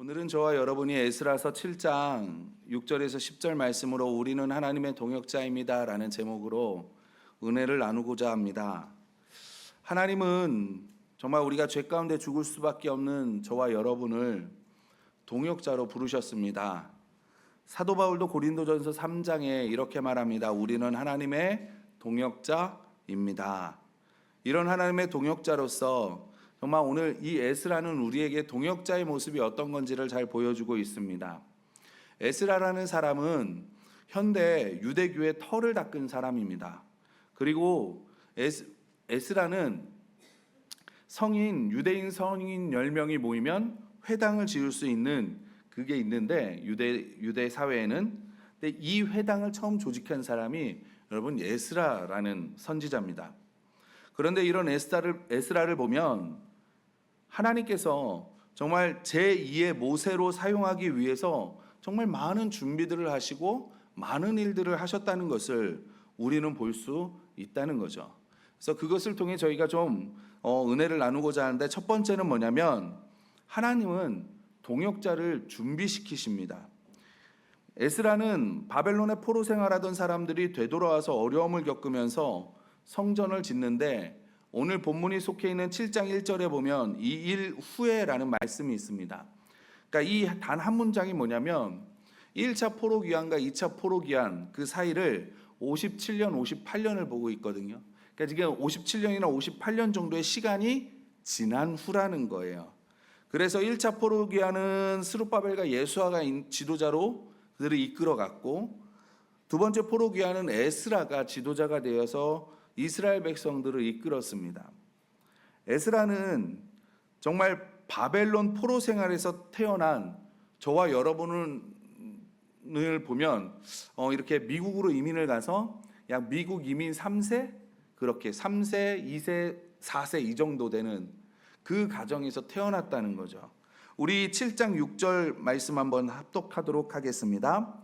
오늘은 저와 여러분이 에스라서 7장 6절에서 10절 말씀으로 우리는 하나님의 동역자입니다 라는 제목으로 은혜를 나누고자 합니다. 하나님은 정말 우리가 죄 가운데 죽을 수밖에 없는 저와 여러분을 동역자로 부르셨습니다. 사도 바울도 고린도전서 3장에 이렇게 말합니다. 우리는 하나님의 동역자입니다. 이런 하나님의 동역자로서 정말 오늘 이 에스라는 우리에게 동역자의 모습이 어떤 건지를 잘 보여주고 있습니다. 에스라라는 사람은 현대 유대교의 털을 닦은 사람입니다. 그리고 에스라는 유대인 성인 10명이 모이면 회당을 지을 수 있는 그게 있는데 유대 사회에는 근데 이 회당을 처음 조직한 사람이 여러분 에스라라는 선지자입니다. 그런데 이런 에스라를 보면 하나님께서 정말 제2의 모세로 사용하기 위해서 정말 많은 준비들을 하시고 많은 일들을 하셨다는 것을 우리는 볼 수 있다는 거죠. 그래서 그것을 통해 저희가 좀 은혜를 나누고자 하는데, 첫 번째는 뭐냐면 하나님은 동역자를 준비시키십니다. 에스라는 바벨론의 포로 생활하던 사람들이 되돌아와서 어려움을 겪으면서 성전을 짓는데, 오늘 본문이 속해 있는 7장 1절에 보면 이 일 후에라는 말씀이 있습니다. 그러니까 이 단 한 문장이 뭐냐면 1차 포로 기한과 2차 포로 기한 그 사이를 57년, 58년을 보고 있거든요. 그러니까 지금 57년이나 58년 정도의 시간이 지난 후라는 거예요. 그래서 1차 포로 기한은 스룹바벨과 예수아가 지도자로 그들을 이끌어갔고, 두 번째 포로 기한은 에스라가 지도자가 되어서 이스라엘 백성들을 이끌었습니다. 에스라는 정말 바벨론 포로 생활에서 태어난 저와 여러분을 보면 이렇게 미국으로 이민을 가서 약 미국 이민 3세, 그렇게 3세, 2세, 4세 이 정도 되는 그 가정에서 태어났다는 거죠. 우리 7장 6절 말씀 한번 합독하도록 하겠습니다.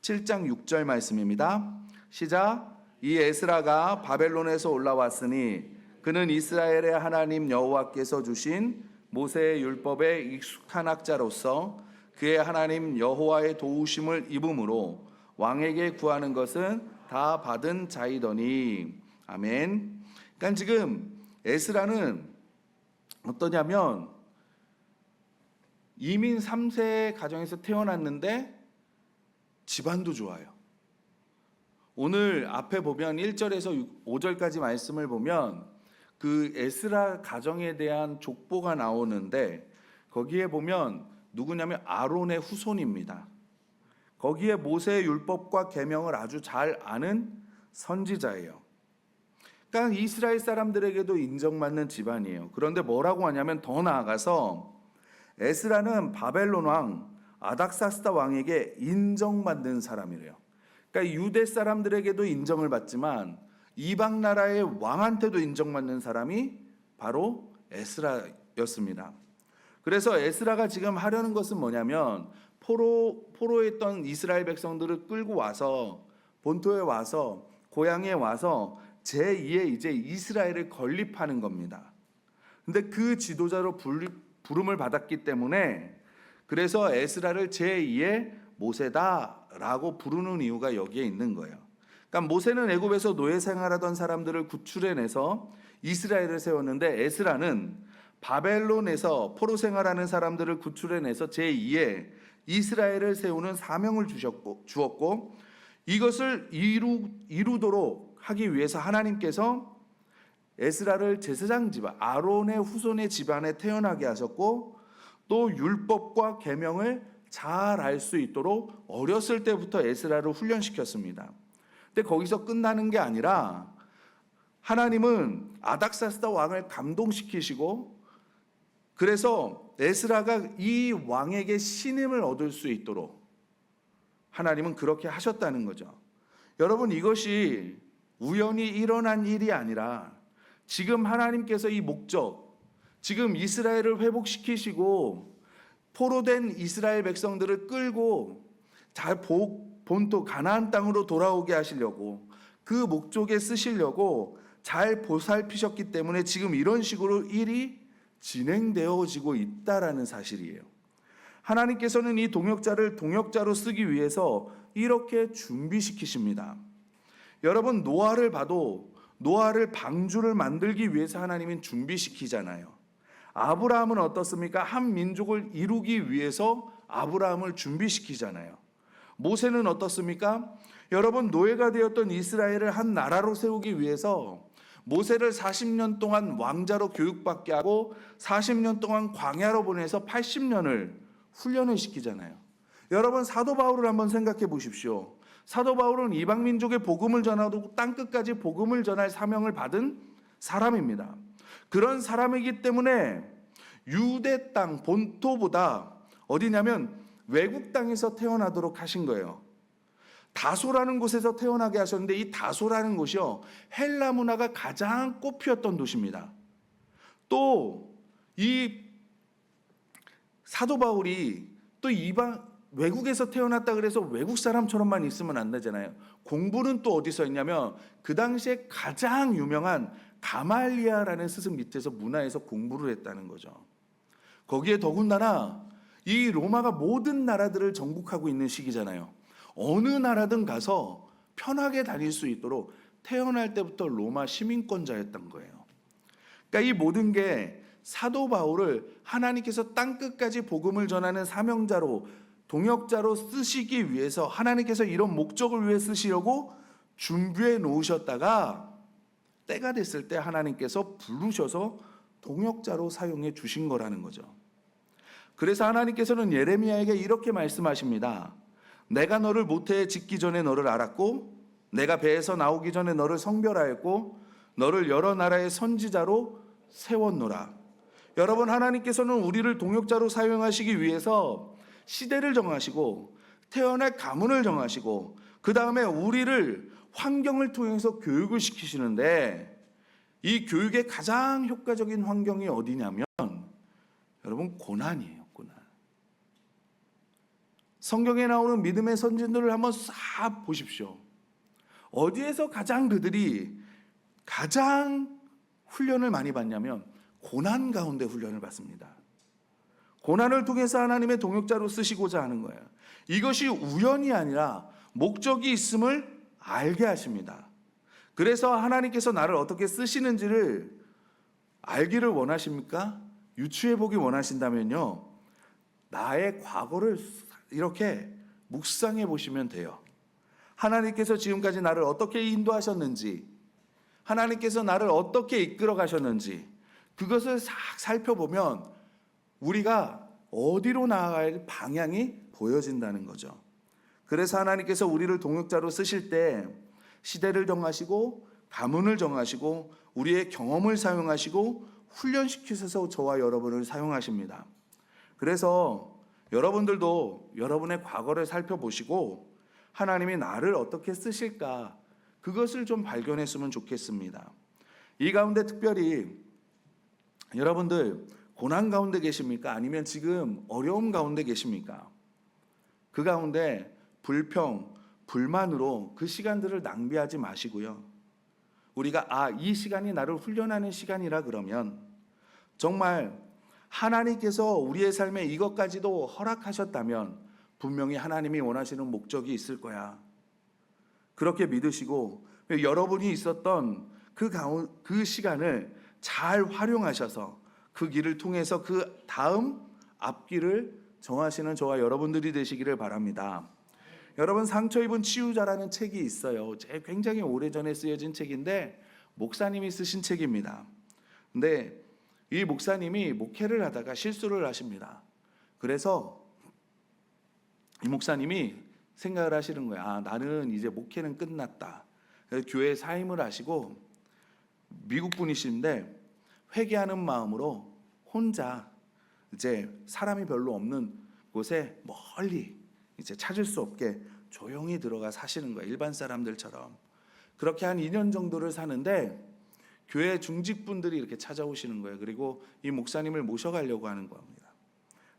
7장 6절 말씀입니다. 시작. 이 에스라가 바벨론에서 올라왔으니 그는 이스라엘의 하나님 여호와께서 주신 모세의 율법에 익숙한 학자로서 그의 하나님 여호와의 도우심을 입음으로 왕에게 구하는 것은 다 받은 자이더니. 아멘. 그러니까 지금 에스라는 어떠냐면 이민 3세 가정에서 태어났는데 집안도 좋아요. 오늘 앞에 보면 1절에서 5절까지 말씀을 보면 그 에스라 가정에 대한 족보가 나오는데, 거기에 보면 누구냐면 아론의 후손입니다. 거기에 모세의 율법과 계명을 아주 잘 아는 선지자예요. 그러니까 이스라엘 사람들에게도 인정받는 집안이에요. 그런데 뭐라고 하냐면 더 나아가서 에스라는 바벨론 왕 아닥사스다 왕에게 인정받는 사람이래요. 그러니까 유대 사람들에게도 인정을 받지만 이방 나라의 왕한테도 인정받는 사람이 바로 에스라였습니다. 그래서 에스라가 지금 하려는 것은 뭐냐면 포로에 있던 이스라엘 백성들을 끌고 와서 본토에 와서 고향에 와서 제2의 이제 이스라엘을 건립하는 겁니다. 근데 그 지도자로 부름을 받았기 때문에 그래서 에스라를 제2의 모세다라고 부르는 이유가 여기에 있는 거예요. 그러니까 모세는 애굽에서 노예 생활하던 사람들을 구출해내서 이스라엘을 세웠는데, 에스라는 바벨론에서 포로 생활하는 사람들을 구출해내서 제2의 이스라엘을 세우는 사명을 주었고 이것을 이루도록 하기 위해서 하나님께서 에스라를 제사장 집안, 아론의 후손의 집안에 태어나게 하셨고, 또 율법과 계명을 잘 알 수 있도록 어렸을 때부터 에스라를 훈련시켰습니다. 근데 거기서 끝나는 게 아니라 하나님은 아닥사스다 왕을 감동시키시고, 그래서 에스라가 이 왕에게 신임을 얻을 수 있도록 하나님은 그렇게 하셨다는 거죠. 여러분, 이것이 우연히 일어난 일이 아니라 지금 하나님께서 이 목적, 지금 이스라엘을 회복시키시고 포로된 이스라엘 백성들을 끌고 본토 가나안 땅으로 돌아오게 하시려고, 그 목적에 쓰시려고 잘 보살피셨기 때문에 지금 이런 식으로 일이 진행되어지고 있다라는 사실이에요. 하나님께서는 이 동역자를 동역자로 쓰기 위해서 이렇게 준비시키십니다. 여러분, 노아를 봐도 노아를 방주를 만들기 위해서 하나님은 준비시키잖아요. 아브라함은 어떻습니까? 한 민족을 이루기 위해서 아브라함을 준비시키잖아요. 모세는 어떻습니까? 여러분, 노예가 되었던 이스라엘을 한 나라로 세우기 위해서 모세를 40년 동안 왕자로 교육받게 하고 40년 동안 광야로 보내서 80년을 훈련을 시키잖아요. 여러분, 사도 바울을 한번 생각해 보십시오. 사도 바울은 이방 민족의 복음을 전하고 땅끝까지 복음을 전할 사명을 받은 사람입니다. 그런 사람이기 때문에 유대 땅 본토보다 어디냐면 외국 땅에서 태어나도록 하신 거예요. 다소라는 곳에서 태어나게 하셨는데, 이 다소라는 곳이요, 헬라 문화가 가장 꽃피었던 도시입니다. 또 이 사도 바울이 또 이방 외국에서 태어났다 그래서 외국 사람처럼만 있으면 안 되잖아요. 공부는 또 어디서 했냐면 그 당시에 가장 유명한 가말리아라는 스승 밑에서 문화에서 공부를 했다는 거죠. 거기에 더군다나 이 로마가 모든 나라들을 정복하고 있는 시기잖아요. 어느 나라든 가서 편하게 다닐 수 있도록 태어날 때부터 로마 시민권자였던 거예요. 그러니까 이 모든 게 사도 바울을 하나님께서 땅끝까지 복음을 전하는 사명자로, 동역자로 쓰시기 위해서, 하나님께서 이런 목적을 위해 쓰시려고 준비해 놓으셨다가 때가 됐을 때 하나님께서 부르셔서 동역자로 사용해 주신 거라는 거죠. 그래서 하나님께서는 예레미야에게 이렇게 말씀하십니다. 내가 너를 모태에 짓기 전에 너를 알았고, 내가 배에서 나오기 전에 너를 성별하였고, 너를 여러 나라의 선지자로 세웠노라. 여러분, 하나님께서는 우리를 동역자로 사용하시기 위해서 시대를 정하시고 태어날 가문을 정하시고 그 다음에 우리를 환경을 통해서 교육을 시키시는데, 이 교육의 가장 효과적인 환경이 어디냐면 여러분, 고난이에요. 고난. 성경에 나오는 믿음의 선진들을 한번 싹 보십시오. 어디에서 그들이 가장 훈련을 많이 받냐면 고난 가운데 훈련을 받습니다. 고난을 통해서 하나님의 동역자로 쓰시고자 하는 거예요. 이것이 우연이 아니라 목적이 있음을 알게 하십니다. 그래서 하나님께서 나를 어떻게 쓰시는지를 알기를 원하십니까? 유추해 보기 원하신다면요, 나의 과거를 이렇게 묵상해 보시면 돼요. 하나님께서 지금까지 나를 어떻게 인도하셨는지, 하나님께서 나를 어떻게 이끌어 가셨는지, 그것을 싹 살펴보면 우리가 어디로 나아갈 방향이 보여진다는 거죠. 그래서 하나님께서 우리를 동역자로 쓰실 때 시대를 정하시고 가문을 정하시고 우리의 경험을 사용하시고 훈련시키셔서 저와 여러분을 사용하십니다. 그래서 여러분들도 여러분의 과거를 살펴보시고 하나님이 나를 어떻게 쓰실까, 그것을 좀 발견했으면 좋겠습니다. 이 가운데 특별히 여러분들 고난 가운데 계십니까? 아니면 지금 어려움 가운데 계십니까? 그 가운데 불평, 불만으로 그 시간들을 낭비하지 마시고요. 우리가 이 시간이 나를 훈련하는 시간이라 그러면 정말 하나님께서 우리의 삶에 이것까지도 허락하셨다면 분명히 하나님이 원하시는 목적이 있을 거야. 그렇게 믿으시고 여러분이 있었던 그 시간을 잘 활용하셔서 그 길을 통해서 그 다음 앞길을 정하시는 저와 여러분들이 되시기를 바랍니다. 여러분, 상처 입은 치유자라는 책이 있어요. 굉장히 오래전에 쓰여진 책인데 목사님이 쓰신 책입니다. 근데 이 목사님이 목회를 하다가 실수를 하십니다. 그래서 이 목사님이 생각을 하시는 거예요. 나는 이제 목회는 끝났다. 그래서 교회 사임을 하시고 미국 분이신데 회개하는 마음으로 혼자 이제 사람이 별로 없는 곳에 멀리 이제 찾을 수 없게 조용히 들어가 사시는 거예요. 일반 사람들처럼. 그렇게 한 2년 정도를 사는데 교회 중직분들이 이렇게 찾아오시는 거예요. 그리고 이 목사님을 모셔가려고 하는 겁니다.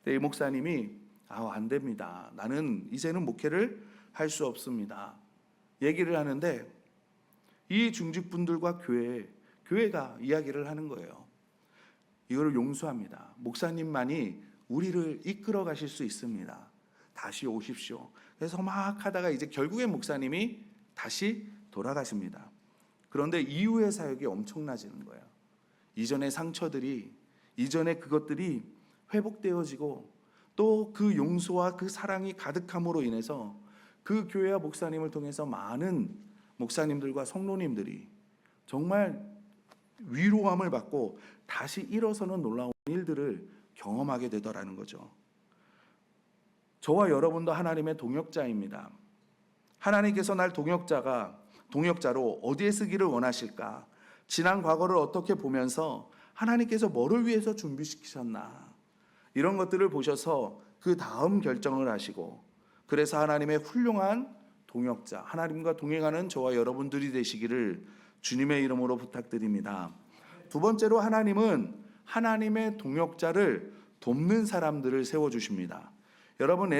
근데 이 목사님이 안 됩니다. 나는 이제는 목회를 할 수 없습니다. 얘기를 하는데 이 중직분들과 교회가 이야기를 하는 거예요. 이거를 용서합니다. 목사님만이 우리를 이끌어 가실 수 있습니다. 다시 오십시오. 그래서 막 하다가 이제 결국엔 목사님이 다시 돌아가십니다. 그런데 이후의 사역이 엄청나지는 거예요. 이전의 상처들이, 이전의 그것들이 회복되어지고 또 그 용서와 그 사랑이 가득함으로 인해서 그 교회와 목사님을 통해서 많은 목사님들과 성도님들이 정말 위로함을 받고 다시 일어서는 놀라운 일들을 경험하게 되더라는 거죠. 저와 여러분도 하나님의 동역자입니다. 하나님께서 날 동역자로 어디에 쓰기를 원하실까? 지난 과거를 어떻게 보면서 하나님께서 뭐를 위해서 준비시키셨나? 이런 것들을 보셔서 그 다음 결정을 하시고, 그래서 하나님의 훌륭한 동역자, 하나님과 동행하는 저와 여러분들이 되시기를 주님의 이름으로 부탁드립니다. 두 번째로 하나님은 하나님의 동역자를 돕는 사람들을 세워주십니다. 여러분,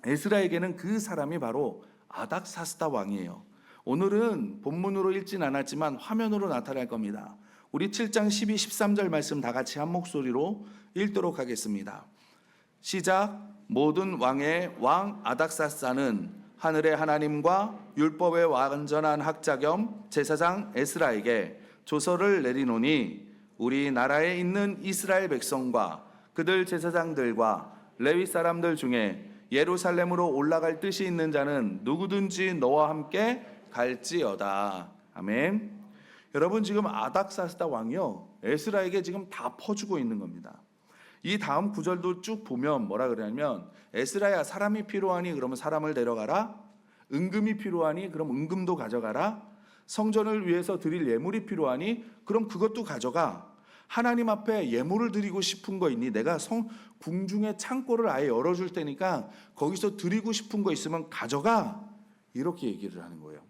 에스라에게는 그 사람이 바로 아닥사스다 왕이에요. 오늘은 본문으로 읽진 않았지만 화면으로 나타날 겁니다. 우리 7장 12, 13절 말씀 다 같이 한 목소리로 읽도록 하겠습니다. 시작. 모든 왕의 왕 아닥사스다는 하늘의 하나님과 율법의 완전한 학자 겸 제사장 에스라에게 조서를 내리노니 우리 나라에 있는 이스라엘 백성과 그들 제사장들과 레위 사람들 중에 예루살렘으로 올라갈 뜻이 있는 자는 누구든지 너와 함께 갈지어다. 아멘. 여러분, 지금 아닥사스다 왕이요, 에스라에게 지금 다 퍼주고 있는 겁니다. 이 다음 구절도 쭉 보면 뭐라 그러냐면, 에스라야, 사람이 필요하니 그러면 사람을 데려가라. 은금이 필요하니 그럼 은금도 가져가라. 성전을 위해서 드릴 예물이 필요하니 그럼 그것도 가져가. 하나님 앞에 예물을 드리고 싶은 거 있니? 내가 궁중의 창고를 아예 열어줄 테니까 거기서 드리고 싶은 거 있으면 가져가. 이렇게 얘기를 하는 거예요.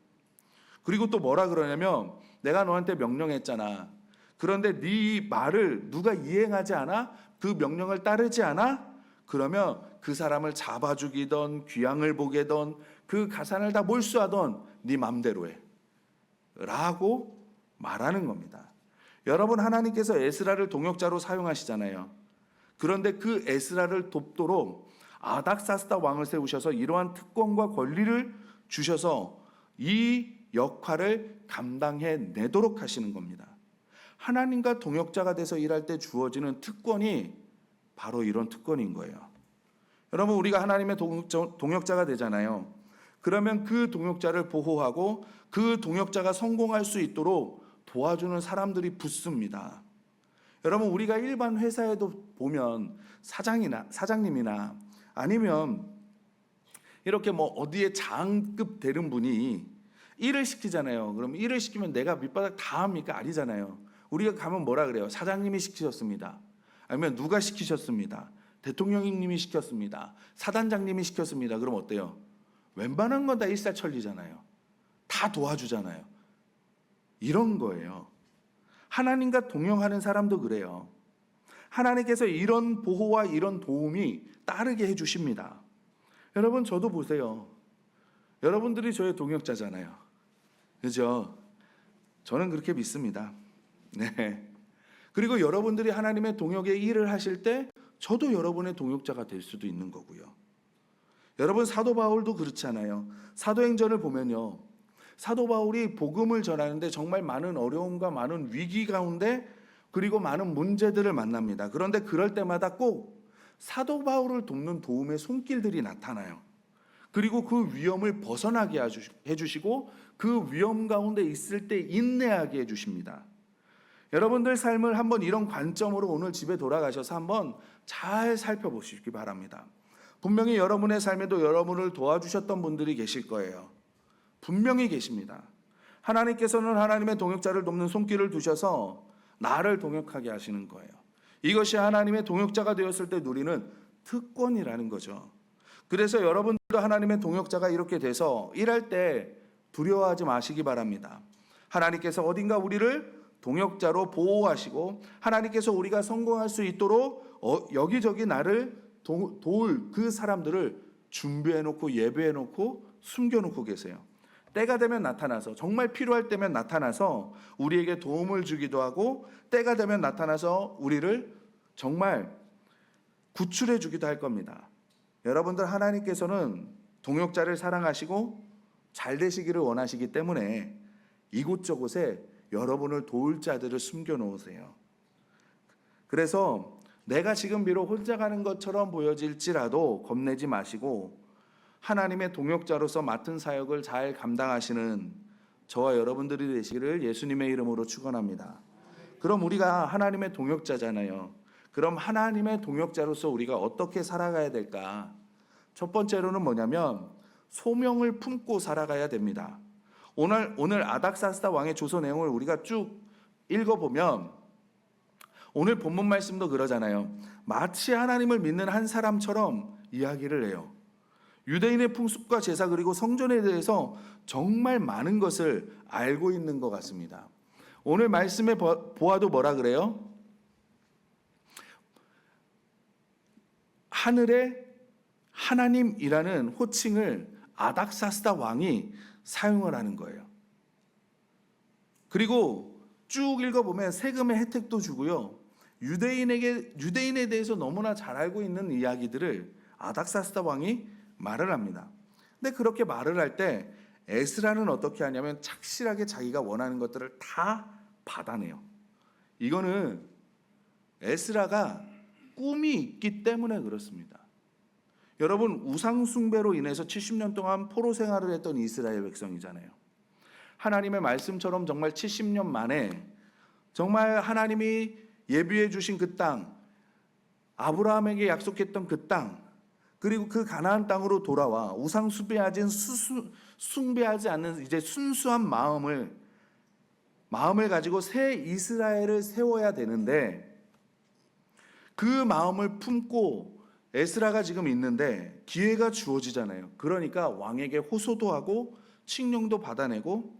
그리고 또 뭐라 그러냐면, 내가 너한테 명령했잖아. 그런데 네 말을 누가 이행하지 않아? 그 명령을 따르지 않아? 그러면 그 사람을 잡아 죽이던, 귀양을 보게던, 그 가산을 다 몰수하던 네 맘대로 해 라고 말하는 겁니다. 여러분, 하나님께서 에스라를 동역자로 사용하시잖아요. 그런데 그 에스라를 돕도록 아닥사스다 왕을 세우셔서 이러한 특권과 권리를 주셔서 이 역할을 감당해 내도록 하시는 겁니다. 하나님과 동역자가 돼서 일할 때 주어지는 특권이 바로 이런 특권인 거예요. 여러분, 우리가 하나님의 동역자가 되잖아요. 그러면 그 동역자를 보호하고 그 동역자가 성공할 수 있도록 도와주는 사람들이 붙습니다. 여러분, 우리가 일반 회사에도 보면 사장님이나 아니면 이렇게 뭐 어디에 장급 되는 분이 일을 시키잖아요. 그럼 일을 시키면 내가 밑바닥 다 합니까? 아니잖아요. 우리가 가면 뭐라 그래요? 사장님이 시키셨습니다. 아니면 누가 시키셨습니다. 대통령님이 시켰습니다. 사단장님이 시켰습니다. 그럼 어때요? 웬만한 건 다 일사천리잖아요. 다 도와주잖아요. 이런 거예요. 하나님과 동행하는 사람도 그래요. 하나님께서 이런 보호와 이런 도움이 따르게 해주십니다. 여러분, 저도 보세요. 여러분들이 저의 동역자잖아요. 그죠? 저는 그렇게 믿습니다. 네. 그리고 여러분들이 하나님의 동역의 일을 하실 때 저도 여러분의 동역자가 될 수도 있는 거고요. 여러분, 사도 바울도 그렇잖아요. 사도행전을 보면요, 사도 바울이 복음을 전하는데 정말 많은 어려움과 많은 위기 가운데 그리고 많은 문제들을 만납니다. 그런데 그럴 때마다 꼭 사도 바울을 돕는 도움의 손길들이 나타나요. 그리고 그 위험을 벗어나게 해주시고 그 위험 가운데 있을 때 인내하게 해주십니다. 여러분들 삶을 한번 이런 관점으로 오늘 집에 돌아가셔서 한번 잘 살펴보시기 바랍니다. 분명히 여러분의 삶에도 여러분을 도와주셨던 분들이 계실 거예요. 분명히 계십니다. 하나님께서는 하나님의 동역자를 돕는 손길을 두셔서 나를 동역하게 하시는 거예요. 이것이 하나님의 동역자가 되었을 때 누리는 특권이라는 거죠. 그래서 여러분들도 하나님의 동역자가 이렇게 돼서 일할 때 두려워하지 마시기 바랍니다. 하나님께서 어딘가 우리를 동역자로 보호하시고 하나님께서 우리가 성공할 수 있도록 여기저기 나를 도울 그 사람들을 준비해놓고 예배해놓고 숨겨놓고 계세요. 때가 되면 나타나서, 정말 필요할 때면 나타나서 우리에게 도움을 주기도 하고, 때가 되면 나타나서 우리를 정말 구출해 주기도 할 겁니다. 여러분들 하나님께서는 동역자를 사랑하시고 잘 되시기를 원하시기 때문에 이곳저곳에 여러분을 도울 자들을 숨겨 놓으세요. 그래서 내가 지금 비록 혼자 가는 것처럼 보여질지라도 겁내지 마시고 하나님의 동역자로서 맡은 사역을 잘 감당하시는 저와 여러분들이 되시기를 예수님의 이름으로 축원합니다. 그럼 우리가 하나님의 동역자잖아요. 그럼 하나님의 동역자로서 우리가 어떻게 살아가야 될까? 첫 번째로는 뭐냐면 소명을 품고 살아가야 됩니다. 오늘 아닥사스다 왕의 조서 내용을 우리가 쭉 읽어보면 오늘 본문 말씀도 그러잖아요. 마치 하나님을 믿는 한 사람처럼 이야기를 해요. 유대인의 풍습과 제사 그리고 성전에 대해서 정말 많은 것을 알고 있는 것 같습니다. 오늘 말씀에 보아도 뭐라 그래요? 하늘의 하나님이라는 호칭을 아닥사스다 왕이 사용을 하는 거예요. 그리고 쭉 읽어보면 세금의 혜택도 주고요. 유대인에 대해서 너무나 잘 알고 있는 이야기들을 아닥사스다 왕이 말을 합니다. 근데 그렇게 말을 할 때 에스라는 어떻게 하냐면 착실하게 자기가 원하는 것들을 다 받아내요. 이거는 에스라가 꿈이 있기 때문에 그렇습니다. 여러분 우상 숭배로 인해서 70년 동안 포로 생활을 했던 이스라엘 백성이잖아요. 하나님의 말씀처럼 정말 70년 만에 정말 하나님이 예비해 주신 그 땅, 아브라함에게 약속했던 그 땅, 그리고 그 가나안 땅으로 돌아와 우상 숭배하지 않는 이제 순수한 마음을 가지고 새 이스라엘을 세워야 되는데 그 마음을 품고 에스라가 지금 있는데 기회가 주어지잖아요. 그러니까 왕에게 호소도 하고 칙령도 받아내고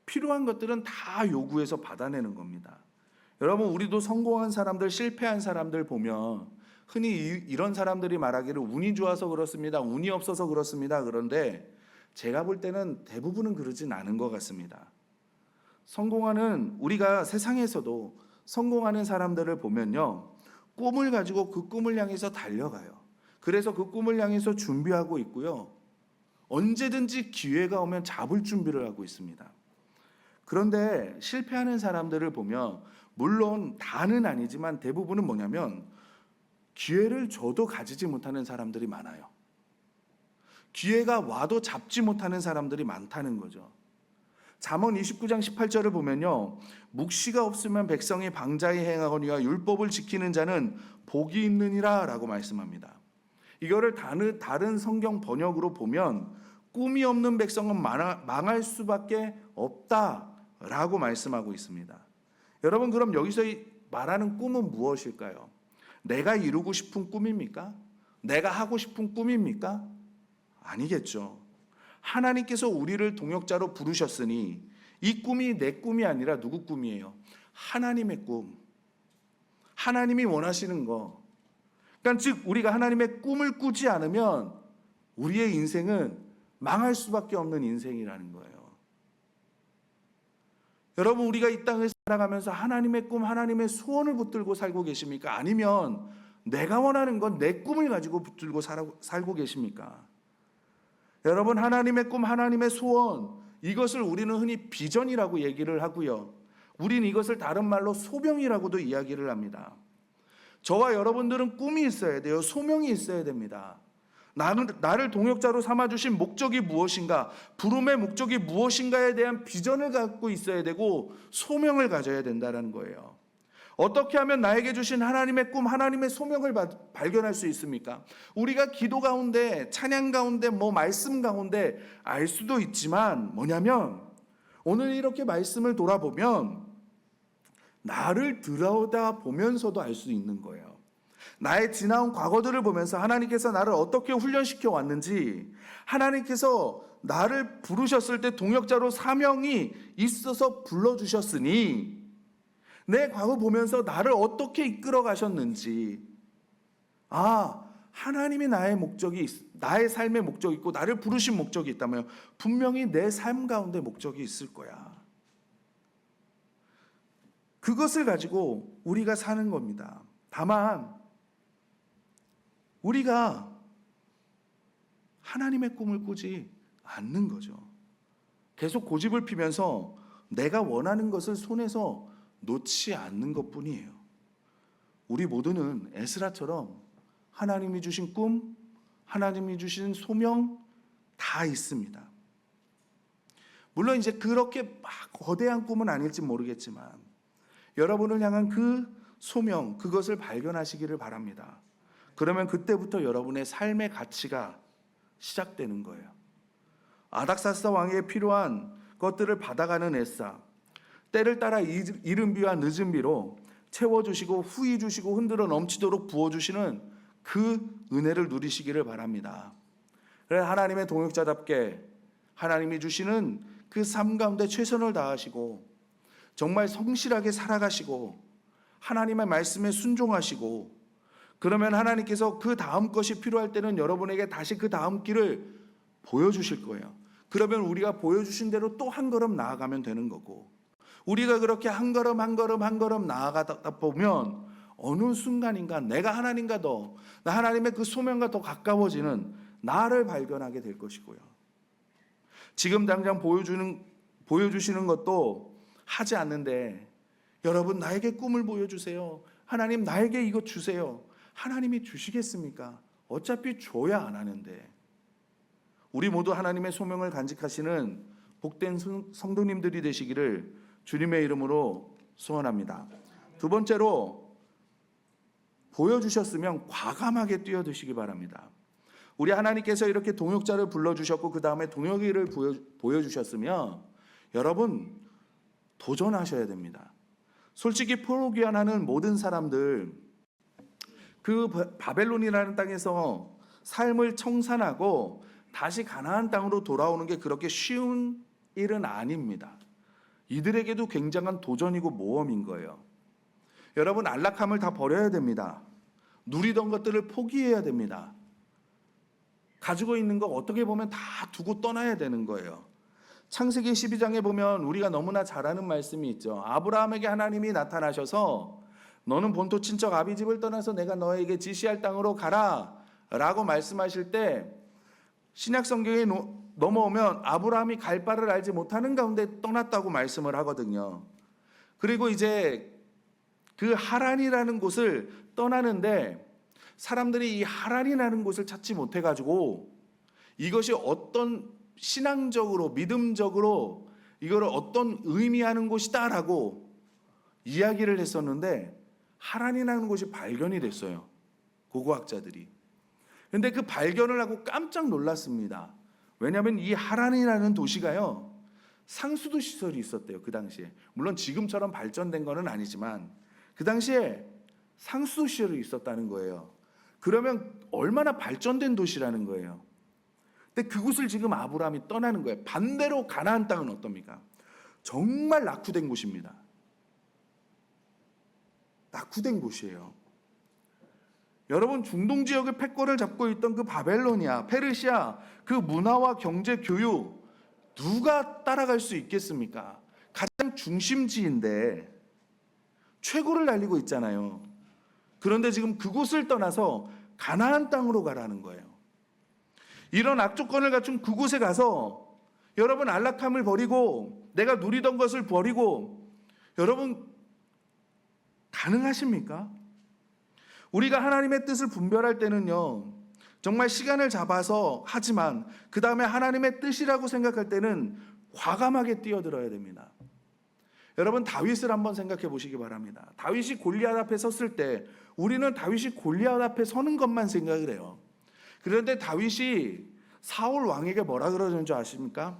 필요한 것들은 다 요구해서 받아내는 겁니다. 여러분 우리도 성공한 사람들, 실패한 사람들 보면 흔히 이런 사람들이 말하기를 운이 좋아서 그렇습니다. 운이 없어서 그렇습니다. 그런데 제가 볼 때는 대부분은 그러진 않은 것 같습니다. 성공하는 우리가 세상에서도 성공하는 사람들을 보면요. 꿈을 가지고 그 꿈을 향해서 달려가요. 그래서 그 꿈을 향해서 준비하고 있고요. 언제든지 기회가 오면 잡을 준비를 하고 있습니다. 그런데 실패하는 사람들을 보면 물론 다는 아니지만 대부분은 뭐냐면 기회를 줘도 가지지 못하는 사람들이 많아요. 기회가 와도 잡지 못하는 사람들이 많다는 거죠. 잠언 29장 18절을 보면요. 묵시가 없으면 백성이 방자히 행하거니와 율법을 지키는 자는 복이 있느니라 라고 말씀합니다. 이거를 다른 성경 번역으로 보면 꿈이 없는 백성은 망할 수밖에 없다라고 말씀하고 있습니다. 여러분 그럼 여기서 말하는 꿈은 무엇일까요? 내가 이루고 싶은 꿈입니까? 내가 하고 싶은 꿈입니까? 아니겠죠. 하나님께서 우리를 동역자로 부르셨으니 이 꿈이 내 꿈이 아니라 누구 꿈이에요? 하나님의 꿈. 하나님이 원하시는 거. 그러니까 즉 우리가 하나님의 꿈을 꾸지 않으면 우리의 인생은 망할 수밖에 없는 인생이라는 거예요. 여러분 우리가 이 땅을 살아가면서 하나님의 꿈, 하나님의 소원을 붙들고 살고 계십니까? 아니면 내가 원하는 건 내 꿈을 가지고 붙들고 살고 계십니까? 여러분 하나님의 꿈, 하나님의 소원 이것을 우리는 흔히 비전이라고 얘기를 하고요. 우린 이것을 다른 말로 소명이라고도 이야기를 합니다. 저와 여러분들은 꿈이 있어야 돼요. 소명이 있어야 됩니다. 나를 동역자로 삼아주신 목적이 무엇인가, 부름의 목적이 무엇인가에 대한 비전을 갖고 있어야 되고 소명을 가져야 된다는 거예요. 어떻게 하면 나에게 주신 하나님의 꿈, 하나님의 소명을 발견할 수 있습니까? 우리가 기도 가운데, 찬양 가운데, 말씀 가운데 알 수도 있지만 뭐냐면 오늘 이렇게 말씀을 돌아보면 나를 들여다보면서도 알 수 있는 거예요. 나의 지나온 과거들을 보면서 하나님께서 나를 어떻게 훈련시켜 왔는지, 하나님께서 나를 부르셨을 때 동역자로 사명이 있어서 불러주셨으니 내 과거 보면서 나를 어떻게 이끌어 가셨는지, 하나님이 나의 삶의 목적이 있고 나를 부르신 목적이 있다면 분명히 내 삶 가운데 목적이 있을 거야. 그것을 가지고 우리가 사는 겁니다. 다만 우리가 하나님의 꿈을 꾸지 않는 거죠. 계속 고집을 피면서 내가 원하는 것을 손에서 놓지 않는 것뿐이에요. 우리 모두는 에스라처럼 하나님이 주신 꿈, 하나님이 주신 소명 다 있습니다. 물론 이제 그렇게 막 거대한 꿈은 아닐지 모르겠지만 여러분을 향한 그 소명, 그것을 발견하시기를 바랍니다. 그러면 그때부터 여러분의 삶의 가치가 시작되는 거예요. 아닥사스다 왕에게 필요한 것들을 받아가는 에스라, 때를 따라 이른 비와 늦은 비로 채워주시고 후히 주시고 흔들어 넘치도록 부어주시는 그 은혜를 누리시기를 바랍니다. 그래서 하나님의 동역자답게 하나님이 주시는 그 삶 가운데 최선을 다하시고 정말 성실하게 살아가시고 하나님의 말씀에 순종하시고, 그러면 하나님께서 그 다음 것이 필요할 때는 여러분에게 다시 그 다음 길을 보여주실 거예요. 그러면 우리가 보여주신 대로 또 한 걸음 나아가면 되는 거고, 우리가 그렇게 한 걸음 한 걸음 한 걸음 나아가다 보면 어느 순간인가 내가 하나님과 나 하나님의 그 소명과 더 가까워지는 나를 발견하게 될 것이고요. 지금 당장 보여주시는 것도 하지 않는데, 여러분 나에게 꿈을 보여주세요. 하나님 나에게 이것 주세요. 하나님이 주시겠습니까? 어차피 줘야 안 하는데. 우리 모두 하나님의 소명을 간직하시는 복된 성도님들이 되시기를 주님의 이름으로 소원합니다. 두 번째로, 보여주셨으면 과감하게 뛰어드시기 바랍니다. 우리 하나님께서 이렇게 동역자를 불러주셨고 그 다음에 동역이를 보여주셨으면 여러분 도전하셔야 됩니다. 솔직히 포로귀환하는 모든 사람들, 그 바벨론이라는 땅에서 삶을 청산하고 다시 가나안 땅으로 돌아오는 게 그렇게 쉬운 일은 아닙니다. 이들에게도 굉장한 도전이고 모험인 거예요. 여러분 안락함을 다 버려야 됩니다. 누리던 것들을 포기해야 됩니다. 가지고 있는 거 어떻게 보면 다 두고 떠나야 되는 거예요. 창세기 12장에 보면 우리가 너무나 잘 아는 말씀이 있죠. 아브라함에게 하나님이 나타나셔서 너는 본토 친척 아비집을 떠나서 내가 너에게 지시할 땅으로 가라 라고 말씀하실 때, 신약 성경에 넘어오면 아브라함이 갈 바를 알지 못하는 가운데 떠났다고 말씀을 하거든요. 그리고 이제 그 하란이라는 곳을 떠나는데 사람들이 이 하란이라는 곳을 찾지 못해가지고 이것이 어떤 신앙적으로 믿음적으로 이거를 어떤 의미하는 곳이다라고 이야기를 했었는데 하란이라는 곳이 발견이 됐어요. 고고학자들이. 근데 그 발견을 하고 깜짝 놀랐습니다. 왜냐하면 이 하란이라는 도시가요, 상수도 시설이 있었대요. 그 당시에. 물론 지금처럼 발전된 거는 아니지만 그 당시에 상수도 시설이 있었다는 거예요. 그러면 얼마나 발전된 도시라는 거예요. 근데 그곳을 지금 아브라함이 떠나는 거예요. 반대로 가나안 땅은 어떻습니까? 정말 낙후된 곳입니다. 낙후된 곳이에요. 여러분 중동 지역의 패권을 잡고 있던 그 바벨로니아, 페르시아, 그 문화와 경제, 교육 누가 따라갈 수 있겠습니까? 가장 중심지인데 최고를 날리고 있잖아요. 그런데 지금 그곳을 떠나서 가나안 땅으로 가라는 거예요. 이런 악조건을 갖춘 그곳에 가서 여러분 안락함을 버리고 내가 누리던 것을 버리고, 여러분 가능하십니까? 우리가 하나님의 뜻을 분별할 때는요, 정말 시간을 잡아서 하지만 그 다음에 하나님의 뜻이라고 생각할 때는 과감하게 뛰어들어야 됩니다. 여러분 다윗을 한번 생각해 보시기 바랍니다. 다윗이 골리앗 앞에 섰을 때 우리는 다윗이 골리앗 앞에 서는 것만 생각을 해요. 그런데 다윗이 사울 왕에게 뭐라 그러는 줄 아십니까?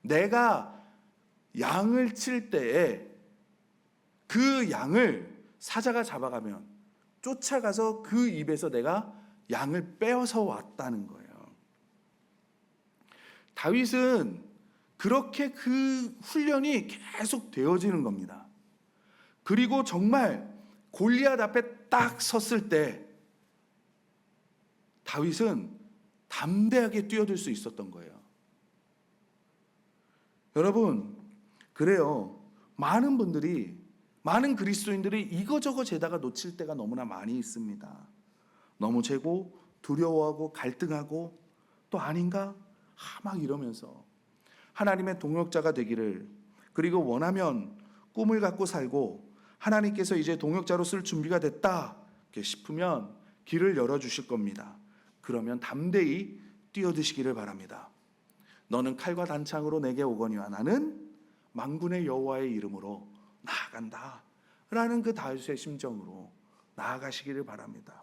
내가 양을 칠 때에 그 양을 사자가 잡아가면 쫓아가서 그 입에서 내가 양을 빼어서 왔다는 거예요. 다윗은 그렇게 그 훈련이 계속 되어지는 겁니다. 그리고 정말 골리앗 앞에 딱 섰을 때 다윗은 담대하게 뛰어들 수 있었던 거예요. 여러분, 그래요. 많은 분들이, 많은 그리스도인들이 이거저거 재다가 놓칠 때가 너무나 많이 있습니다. 너무 재고 두려워하고 갈등하고 또 아닌가? 막 이러면서 하나님의 동역자가 되기를, 그리고 원하면 꿈을 갖고 살고 하나님께서 이제 동역자로 쓸 준비가 됐다 싶으면 길을 열어주실 겁니다. 그러면 담대히 뛰어드시기를 바랍니다. 너는 칼과 단창으로 내게 오거니와 나는 만군의 여호와의 이름으로 나아간다 라는 그 다윗의 심정으로 나아가시기를 바랍니다.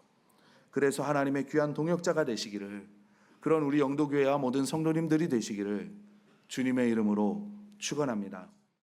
그래서 하나님의 귀한 동역자가 되시기를, 그런 우리 영도교회와 모든 성도님들이 되시기를 주님의 이름으로 축원합니다.